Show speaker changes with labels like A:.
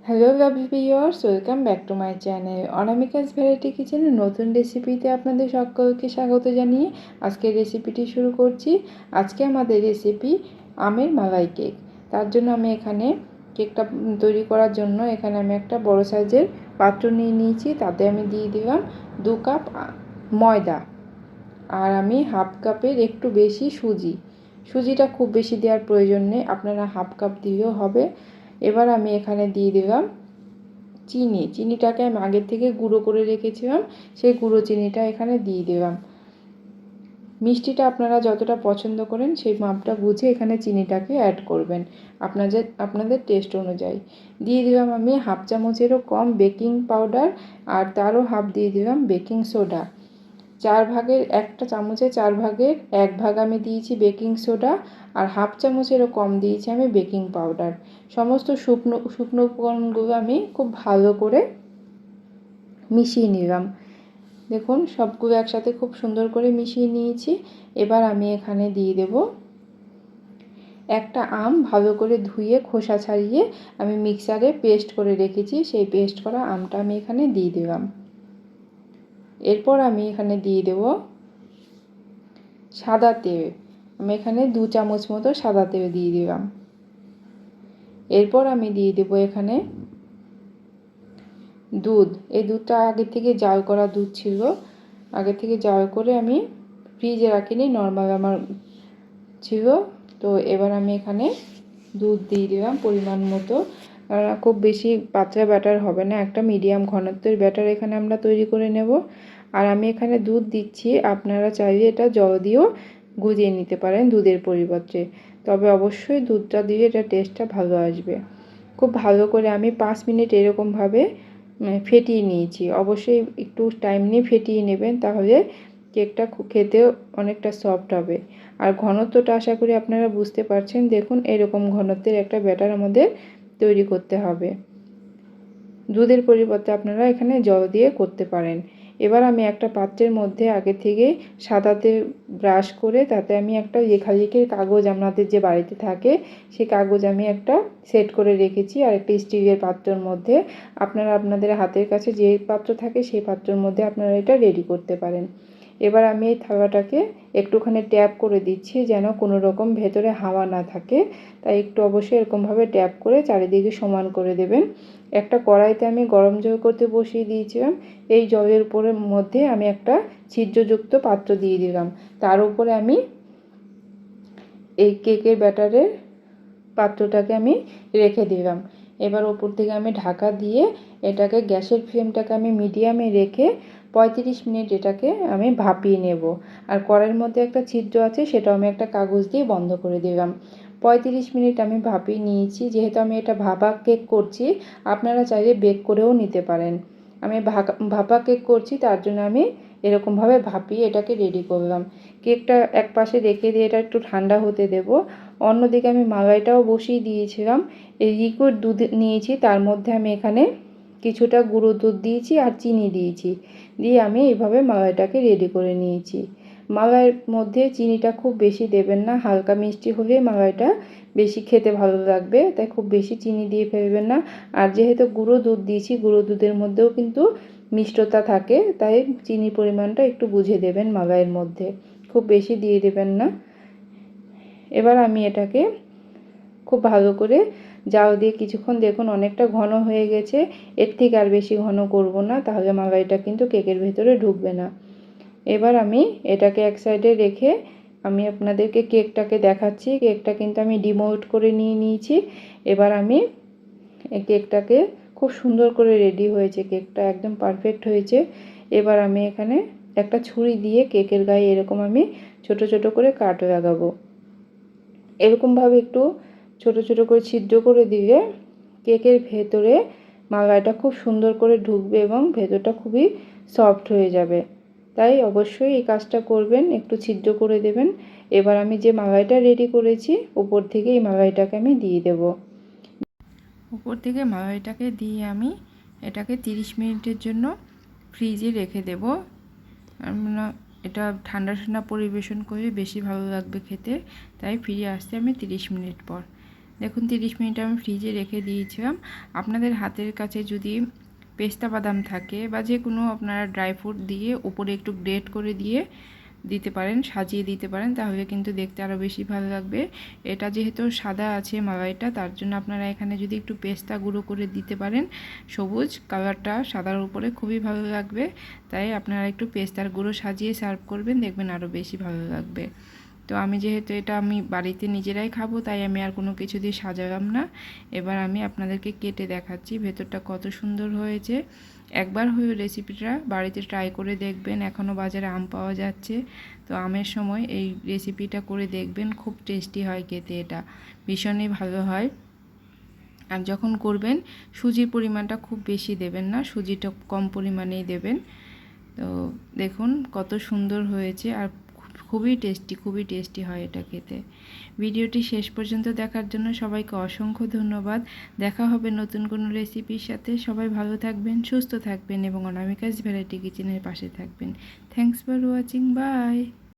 A: Hello lovely viewers, welcome back to my channel Anamika's variety কিচেনের নতুন রেসিপিতে আপনাদের সকলকে স্বাগত জানিয়ে আজকের রেসিপিটি শুরু করছি। আজকে আমাদের রেসিপি আমের মালাই কেক। তার জন্য আমি এখানে কেকটা তৈরি করার জন্য এখানে আমি একটা বড় সাইজের পাত্র নিয়ে নিয়েছি। তাতে আমি দিয়ে দিলাম 2 কাপ ময়দা, আর আমি হাফ কাপের একটু বেশি সুজিটা খুব বেশি দেওয়ার প্রয়োজন নেই, আপনারা হাফ কাপ দিলেও হবে। এবার আমি এখানে দিয়ে দিলাম চিনিটাকে আমি আগের থেকে গুঁড়ো করে রেখেছিলাম, সেই গুঁড়ো চিনিটা এখানে দিয়ে দিলাম। মিষ্টিটা আপনারা যতটা পছন্দ করেন সেই মাপটা বুঝে এখানে চিনিটাকে অ্যাড করবেন আপনাদের টেস্ট অনুযায়ী। দিয়ে দিলাম আমি হাফ চামচেরও কম বেকিং পাউডার, আর তারও হাফ দিয়ে দিলাম বেকিং সোডা। 4 ভাগের একটা চামচে 4 ভাগের 1 ভাগ আমি দিয়েছি বেকিং সোডা, আর হাফ চামচেরও কম দিয়েছি আমি বেকিং পাউডার। সমস্ত শুকনো উপকরণগুলো আমি খুব ভালো করে মিশিয়ে নিলাম। দেখুন সবগুলো একসাথে খুব সুন্দর করে মিশিয়ে নিয়েছি। এবার আমি এখানে দিয়ে দেব একটা আম ভালো করে ধুয়ে খোসা ছাড়িয়ে আমি মিক্সারে পেস্ট করে রেখেছি, সেই পেস্ট করা আমটা আমি এখানে দিয়ে দিলাম। এরপর আমি এখানে দিয়ে দেব সাদা তেল। আমি এখানে 2 চামচ মতো সাদা তেল দিয়ে দিলাম। এরপর আমি দিয়ে দেব এখানে দুধ। এই দুধটা আগে থেকে জাল করা দুধ ছিল, আগে থেকে জাল করে আমি ফ্রিজে রাখিনি, নর্মাল আমার ছিল। তো এবার আমি এখানে দুধ দিয়ে দিলাম পরিমাণ মতো। খুব বেশি পাতলা ব্যাটার হবে না, একটা মিডিয়াম ঘনত্বের ব্যাটার এখানে আমরা তৈরি করে নেব। আর আমি এখানে দুধ দিচ্ছি, আপনারা চাইলে এটা জল দিয়েও গুলিয়ে নিতে পারেন দুধের পরিবর্তে, তবে অবশ্যই দুধটা দিয়ে এটা টেস্টটা ভালো আসবে। খুব ভালো করে আমি 5 মিনিট এরকমভাবে ফেটিয়ে নিয়েছি। অবশ্যই একটু টাইম নিয়ে ফেটিয়ে নেবেন, তাহলে কেকটা খেতেও অনেকটা সফট হবে। আর ঘনত্বটা আশা করি আপনারা বুঝতে পারছেন। দেখুন এরকম ঘনত্বের একটা ব্যাটার আমাদের তৈরি করতে হবে। দুধের পরিবর্তে আপনারা এখানে জল দিয়ে করতে পারেন। এবার আমি একটা পাত্রের মধ্যে আগে থেকে সাদাতে ব্রাশ করে তাতে আমি একটা লেখালেখির কাগজ আপনাদের যে বাড়িতে থাকে সেই কাগজ আমি একটা সেট করে রেখেছি, আর একটা স্টিলের পাত্রের মধ্যে আপনারা আপনাদের হাতের কাছে যে পাত্র থাকে সেই পাত্রের মধ্যে আপনারা এটা রেডি করতে পারেন। এবার আমি এই থালাটাকে একটুখানি ট্যাপ করে দিচ্ছি যেন কোনো রকম ভেতরে হাওয়া না থাকে, তাই একটু অবশ্যই এরকমভাবে ট্যাপ করে চারিদিকে সমান করে দেবেন। একটা কড়াইতে আমি গরম জল করতে বসিয়ে দিয়েছিলাম। এই জলের উপরের মধ্যে আমি একটা ছিদ্রযুক্ত পাত্র দিয়ে দিলাম, তার উপরে আমি এই কেকের ব্যাটারের পাত্রটাকে আমি রেখে দিলাম। এবার ওপর থেকে আমি ঢাকা দিয়ে এটাকে গ্যাসের ফ্লেমটাকে আমি মিডিয়ামে রেখে 35 মিনিট এটাকে আমি ভাপিয়ে নেব। আর কড়াইয়ের মধ্যে একটা ছিদ্র আছে, সেটাও আমি একটা কাগজ দিয়ে বন্ধ করে দিলাম। 35 মিনিট আমি ভাপিয়ে নিয়েছি। যেহেতু আমি এটা ভাপা কেক করছি, আপনারা চাইলে বেক করেও নিতে পারেন। আমি ভাপা কেক করছি, তার জন্য আমি এরকমভাবে ভাপিয়ে এটাকে রেডি করলাম। কেকটা এক পাশে রেখে দিয়ে এটা একটু ঠান্ডা হতে দেব। অন্যদিকে আমি মালাইটাও বসিয়ে দিয়েছিলাম। এই লিকুইড দুধ নিয়েছি, তার মধ্যে আমি এখানে কিছুটা গুঁড়ো দুধ দিয়েছি আর চিনি দিয়েছি, দিয়ে আমি এইভাবে মালাইটাকে রেডি করে নিয়েছি। মালাইয়ের মধ্যে চিনিটা খুব বেশি দেবেন না, হালকা মিষ্টি হলে মালাইটা বেশি খেতে ভালো লাগবে, তাই খুব বেশি চিনি দিয়ে ফেলবেন না। আর যেহেতু গুঁড়ো দুধ দিয়েছি, গুঁড়ো দুধের মধ্যেও কিন্তু মিষ্টতা থাকে, তাই চিনির পরিমাণটা একটু বুঝে দেবেন মালাইয়ের মধ্যে, খুব বেশি দিয়ে দেবেন না। এবার আমি এটাকে খুব ভালো করে জাল দিয়ে কিছুক্ষণ, দেখুন অনেকটা ঘন হয়ে গেছে, এর থেকে আর বেশি ঘন করব না, তাহলে মালাইটা কিন্তু কেকের ভেতরে ঢুকবে না। এবার আমি এটাকে এক সাইডে রেখে আমি আপনাদেরকে কেকটাকে দেখাচ্ছি। কেকটা কিন্তু আমি ডিমোল্ড করে নিয়েছি। এবার আমি এই কেকটাকে খুব সুন্দর করে রেডি হয়েছে, কেকটা একদম পারফেক্ট হয়েছে। এবার আমি এখানে একটা ছুরি দিয়ে কেকের গায়ে এরকম আমি ছোট ছোট করে কাট লাগাবো। এরকমভাবে একটু ছোট ছোট করে ছিদ্র করে দিলে কেকের ভেতরে মালাইটা খুব সুন্দর করে ঢুকবে এবং ভেতরটা খুবই সফট হয়ে যাবে। তাই অবশ্যই এই কাজটা করবেন, একটু ছিদ্র করে দেবেন। এবার আমি যে মালাইটা রেডি করেছি উপর থেকে এই মালাইটাকে আমি দিয়ে দেব। উপর থেকে মালাইটাকে দিয়ে আমি এটাকে 30 মিনিটের জন্য ফ্রিজে রেখে দেব। এটা ঠান্ডা ঠান্ডা পরিবেশন করে বেশি ভালো লাগবে খেতে, তাই ফিরে আসতে আমি 30 মিনিট পর। দেখুন 30 মিনিট আমি ফ্রিজে রেখে দিয়েছিলাম। আপনাদের হাতের কাছে যদি পেস্তা বাদাম থাকে বা যে কোনো আপনারা ড্রাই ফ্রুট দিয়ে উপরে একটু গ্রেট করে দিয়ে দিতে পারেন, সাজিয়ে দিতে পারেন, তাহলে কিন্তু দেখতে আরও বেশি ভালো লাগবে। এটা যেহেতু সাদা আছে মালাইটা, তার জন্য আপনারা এখানে যদি একটু পেস্তা গুঁড়ো করে দিতে পারেন, সবুজ কালারটা সাদার উপরে খুবই ভালো লাগবে। তাই আপনারা একটু পেস্তার গুঁড়ো সাজিয়ে সার্ভ করবেন, দেখবেন আরও বেশি ভালো লাগবে। তো আমি যেহেতু এটা আমি বাড়িতে নিজেরাই খাবো, তাই আমি আর কোনো কিছু দিয়ে সাজালাম না। এবার আমি আপনাদেরকে কেটে দেখাচ্ছি ভেতরটা কত সুন্দর হয়েছে। একবার হয়ে রেসিপিটা বাড়িতে ট্রাই করে দেখবেন। এখনও বাজারে আম পাওয়া যাচ্ছে, তো আমের সময় এই রেসিপিটা করে দেখবেন, খুব টেস্টি হয় খেতে, এটা ভীষণই ভালো হয়। আর যখন করবেন সুজির পরিমাণটা খুব বেশি দেবেন না, সুজিটা কম পরিমাণেই দেবেন। তো দেখুন কত সুন্দর হয়েছে আর খুবই টেস্টি হয় এটা খেতে। ভিডিওটি শেষ পর্যন্ত দেখার জন্য সবাইকে অসংখ্য ধন্যবাদ। দেখা হবে নতুন কোনো রেসিপির সাথে। সবাই ভালো থাকবেন, সুস্থ থাকবেন এবং অনামিকাস ভ্যারাইটি কিচেনের পাশে থাকবেন। Thanks for watching, by.